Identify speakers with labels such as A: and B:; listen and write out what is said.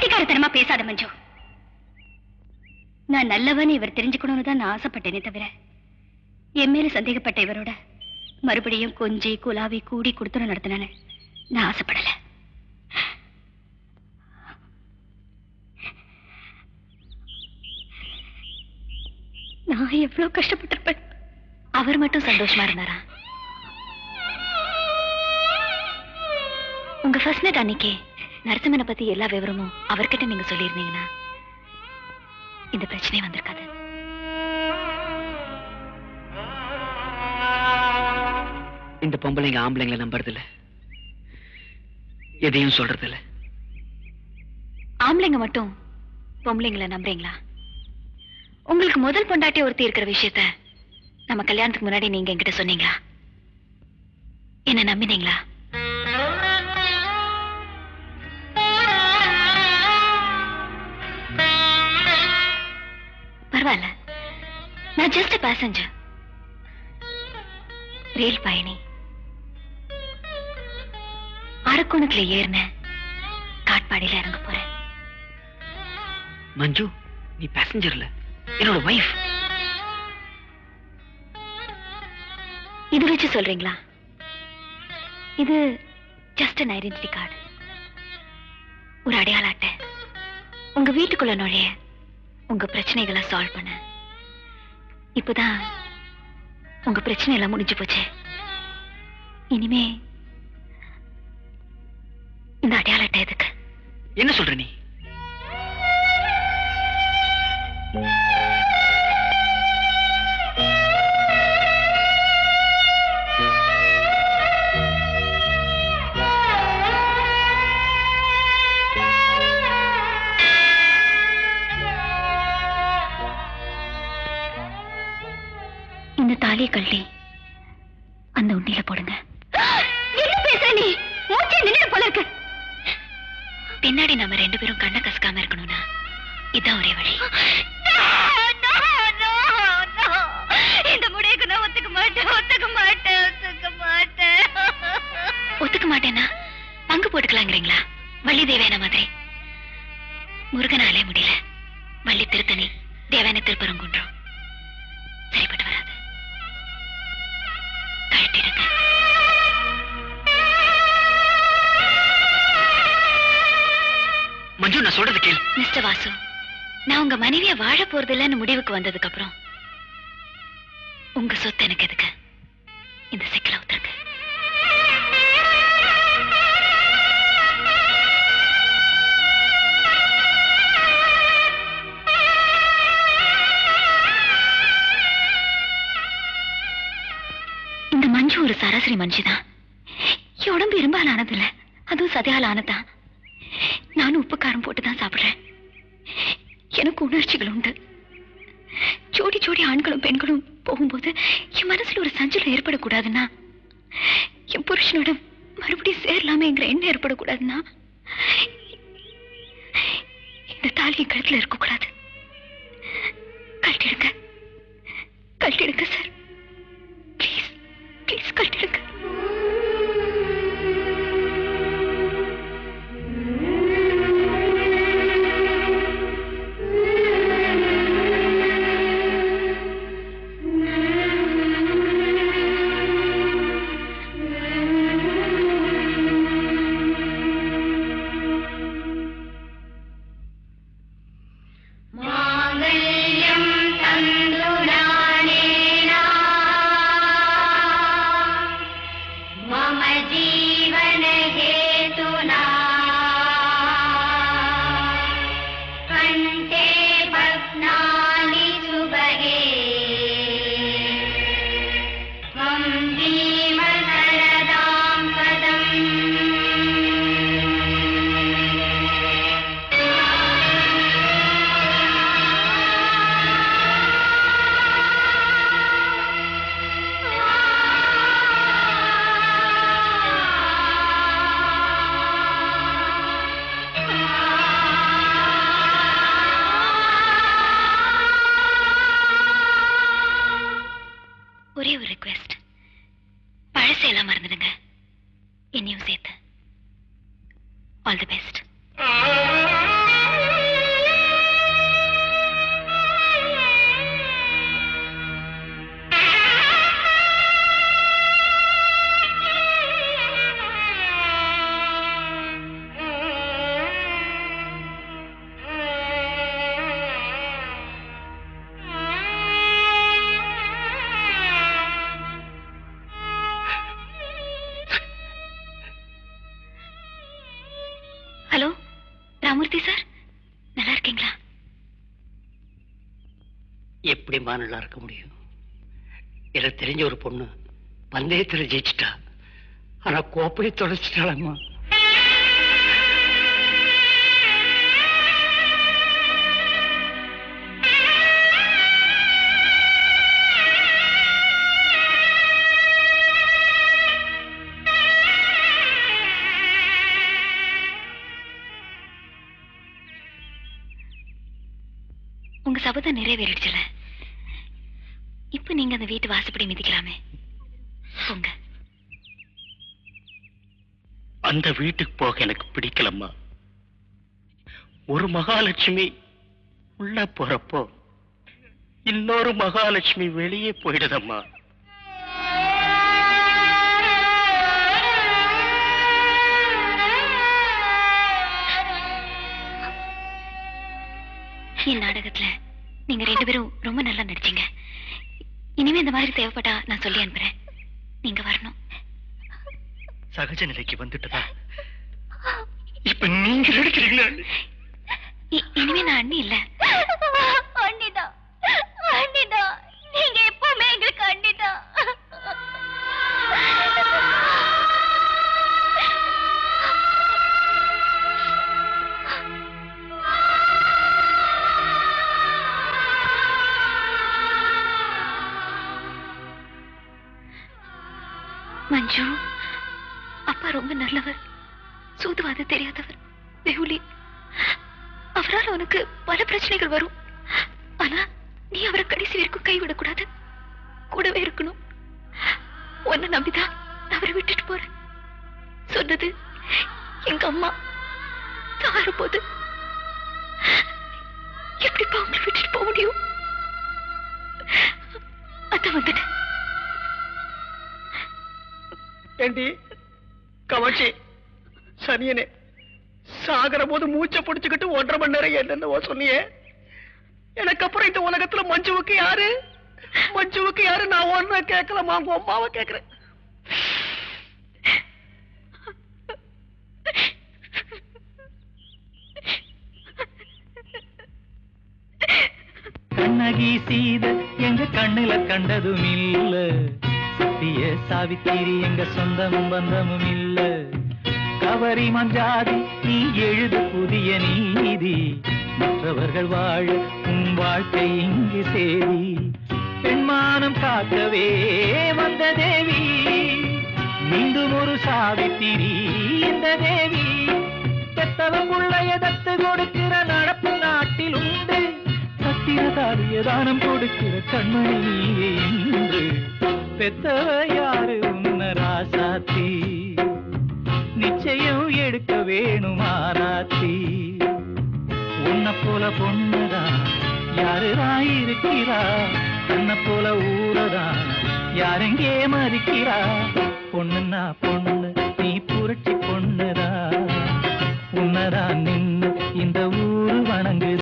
A: பைத்தியக்காரத்தனமா பேசாத மஞ்சு. நான் நல்லவன்னு இவர் தெரிஞ்சுக்கணும்னு தான் நான் ஆசைப்பட்டேனே தவிர என் மேல சந்தேகப்பட்ட இவரோட மறுபடியும் கொஞ்சி குலாவி கூடி கொடுத்துட நடத்தினானு நான் ஆசைப்படல. நான் எவ்வளவு கஷ்டப்பட்டிருப்பேன்.
B: அவர் மட்டும் சந்தோஷமா இருந்தாரா? உங்க ஃபர்ஸ்ட் நைட் அன்னைக்கு நரசிம்மனை பத்தி எல்லா விவரமும் அவர்கிட்ட நீங்க சொல்லியிருந்தீங்கன்னா இந்த பிரச்சனை வந்திருக்காது.
C: இந்த பொம்பளைங்க ஆம்பளைங்களை நம்புறது இல்ல, எதையும் சொல்றது இல்ல.
B: ஆம்பளைங்க மட்டும் பொம்பளைங்களை நம்புறீங்களா? உங்களுக்கு முதல் பொண்டாட்டி ஒருத்தி இருக்கிற விஷயத்த நம்ம கல்யாணத்துக்கு முன்னாடி நீங்க என்கிட்ட சொன்னீங்களா? என்ன நம்பினீங்களா? பரவாயில்ல, நான் ஜஸ்ட் பேசஞ்சர், ரயில் பயணி. அரக்கோணத்துல ஏறின காட்பாடியில இறங்க போறேன்.
C: மஞ்சு, நீ பேசஞ்சர்ல, என்னோட வைஃப்.
B: இது வச்சு சொல்றீங்களா? இது ஜஸ்ட் an ஐடென்டிட்டி கார்டு, ஒரு அடையாள அட்டை. உங்க வீட்டுக்குள்ள நுழைய, உங்க பிரச்சனைகளை சால்வ் பண்ண. இப்பதான் உங்க பிரச்சனை எல்லாம் முடிஞ்சு போச்சு. இனிமே இந்த அடையாள அட்டை எதுக்கு?
C: என்ன சொல்ற நீ?
B: இந்த தாலியை கழட்டி அந்த உண்டியில போடுங்க.
A: என்ன பேசுற நீ? மூச்சே நின்று போல இருக்கு.
B: பின்னாடி நம்ம ரெண்டு பேரும் கண்ணை கசக்காம இருக்கணும்னா இதான் ஒரே வழி.
A: இந்த முடிவுக்கு நான் ஒத்துக்க மாட்டேன், ஒத்துக்க மாட்டேன், ஒத்துக்க மாட்டேன்.
B: ஒத்துக்க மாட்டேன்னா பங்கு போட்டுக்கலாங்கிறீங்களா? வள்ளி தேவையான மாதிரி. முருகனாலே முடியல, வள்ளி திருத்தணி, தேவையான திருப்பரங்குன்றம். சரிப்பட்டு வராது. கழட்டிடுங்க.
C: மஞ்சு, நான் சொல்றது கேள்.
B: மிஸ்டர் வாசு, நான் உங்க மனைவிய வாழ போறது இல்லைன்னு முடிவுக்கு வந்ததுக்கு அப்புறம் உங்க சொத்து எனக்கு எதுக்கு? இந்த சிக்கல ஒத்துருக்கு. இந்த மஞ்சு ஒரு சராசரி மனுஷிதான். என் உடம்பு இரும்பால் ஆனதில்ல, அதுவும் சதையால் ஆனதான். நானும் உப்பு காரம் போட்டுதான் சாப்பிடுறேன். எனக்கு உணர்ச்சிகள் உண்டு. ஜோடி ஜோடி ஆண்களும் பெண்களும் போகும்போது என் மனசுல ஒரு சஞ்சலம் ஏற்படக்கூடாதுன்னா, என் புருஷனோட மறுபடியும் சேரலாமேங்கிற எண்ணம் ஏற்படக்கூடாதுன்னா, இந்த தாலி கழுத்துல இருக்கக்கூடாது. கழட்டிடுங்க, கழட்டிடுங்க சார், ப்ளீஸ் ப்ளீஸ் கழட்டிடுங்க. மூர்த்தி சார், நல்லா இருக்கீங்களா?
D: எப்படிமா நல்லா இருக்க முடியும்? எனக்கு தெரிஞ்ச ஒரு பொண்ணு பந்தயத்துல ஜெயிச்சிட்டா, ஆனா கோப்பையை தொலைச்சிட்டாளம்மா.
B: உங்க சபதம் நிறைவேறிடுச்சுல, இப்ப நீங்க அந்த வீட்டு வாசப்படி மிதிக்கலாமே. போங்க.
D: அந்த வீட்டுக்கு போக எனக்கு பிடிக்கலம்மா. ஒரு மகாலட்சுமி உள்ள போறப்போ இன்னொரு மகாலட்சுமி வெளியே போயிடுதம்மா.
B: என் நாடகத்துல நீங்க 2 பேரும் ரொம்ப நல்லா நடிச்சீங்க. இனிமே இந்த மாதிரி தேவைப்பட்டா நான் சொல்லி அனுப்புறேன். நீங்க வரணும்.
D: சகஜ நிலைக்கு வந்துட்டதா இப்ப நீங்க நடிக்கிறீங்களா?
B: இனிமே நான் அண்ணி இல்ல.
A: அண்ணிதான், அண்ணிதான். நீங்க எப்பவுமே எங்களுக்கு அண்ணிதான்.
B: மஞ்சு, அப்பா ரொம்ப நல்லவர், சூதுவாத தெரியாதவர், வெகுளி. அவரால் உனக்கு பல பிரச்சனைகள் வரும். ஆனா நீ அவரை கடைசி வரைக்கும் கைவிடக்கூடாது, கூடவே இருக்கணும். உன்னை நம்பிதான் அவரை விட்டுட்டு போறேன். சொன்னது எங்க அம்மா தார போது எப்படிப்பா அவங்களை விட்டுட்டு போக முடியும்? அதான் வந்துட்டேன்.
D: ஏண்டி கவச்சி சனியனே, சாகர போது மூச்சை பிடிச்சுக்கிட்டு 1.5 மணி நேரம் என்னென்னவோ சொன்னியே. எனக்கு அப்புறம் இந்த உலகத்துல மஞ்சுவுக்கு யாரு? மஞ்சுவுக்கு யாரு? நான் ஒன்ன கேட்கலமா, உங்க அம்மாவை கேட்கிறேன்.
E: கண்ணகி சீத எங்க கண்ணுல கண்டதும் இல்ல, சத்திய சாவித்திரி எங்க சொந்தமும் பந்தமும் இல்ல. கவரி மஞ்சாதி நீ எழுது புதிய நீதி, மற்றவர்கள் வாழ உன் வாழ்க்கை இங்கு சேரி. பெண்மானம் காக்கவே வந்த தேவி, மீண்டும் ஒரு சாவித்திரி இந்த தேவி. பெத்தவ புள்ளைய தத்து கொடுக்கிற நடப்பு நாட்டில் உண்டு, கட்டின தாலிய தானம் கொடுக்கிற கண்மணி நீயே என்று. பெத்தவ யாரு உன்ன ராசாத்தி, நிச்சயம் எடுக்க வேணும் ஆராத்தி. உன்னை போல பொண்ணுதான் யாருதான் இருக்கிறா, தன்னை போல ஊரதான் யாரெங்கே மதிக்கிறா. பொண்ணுன்னா பொண்ணு, நீ புரட்சி பொண்ணுதான், உன்னதான் நின்னு இந்த ஊரு வணங்கு.